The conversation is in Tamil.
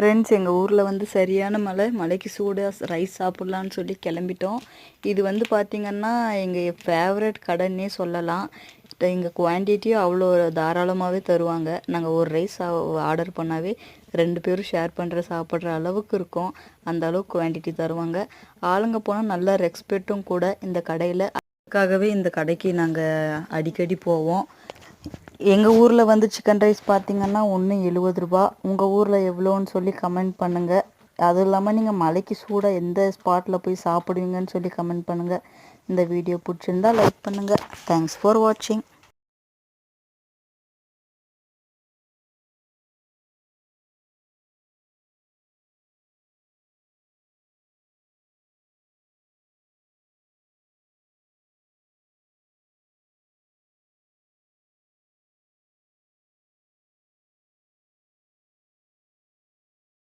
ஃப்ரெண்ட்ஸ், எங்கள் ஊரில் வந்து சரியான மழை. மழைக்கு சூடாக ரைஸ் சாப்பிட்லான்னு சொல்லி கிளம்பிட்டோம். இது வந்து பார்த்திங்கன்னா எங்கள் ஃபேவரட் கடைன்னே சொல்லலாம். இங்கே குவான்டிட்டியும் அவ்வளோ தாராளமாகவே தருவாங்க. நாங்கள் ஒரு ரைஸ் ஆர்டர் பண்ணாவே 2 பேரும் ஷேர் பண்ணுற சாப்பிட்ற அளவுக்கு இருக்கும். அந்த அளவுக்கு குவான்டிட்டி தருவாங்க. ஆளுங்க போனால் நல்ல ரெஸ்பெக்ட்டும் கூட இந்த கடையில். அதுக்காகவே இந்த கடைக்கு நாங்கள் அடிக்கடி போவோம். எங்கள் ஊரில் வந்து சிக்கன் ரைஸ் பார்த்திங்கன்னா ஒன்று 70 ரூபா. உங்கள் ஊரில் எவ்வளோன்னு சொல்லி கமெண்ட் பண்ணுங்கள். அதுவும் இல்லாமல் நீங்கள் மலைக்கு சூடாக எந்த ஸ்பாட்டில் போய் சாப்பிடுவீங்கன்னு சொல்லி கமெண்ட் பண்ணுங்கள். இந்த வீடியோ பிடிச்சிருந்தா லைக் பண்ணுங்கள். தேங்க்ஸ் ஃபார் வாட்சிங்.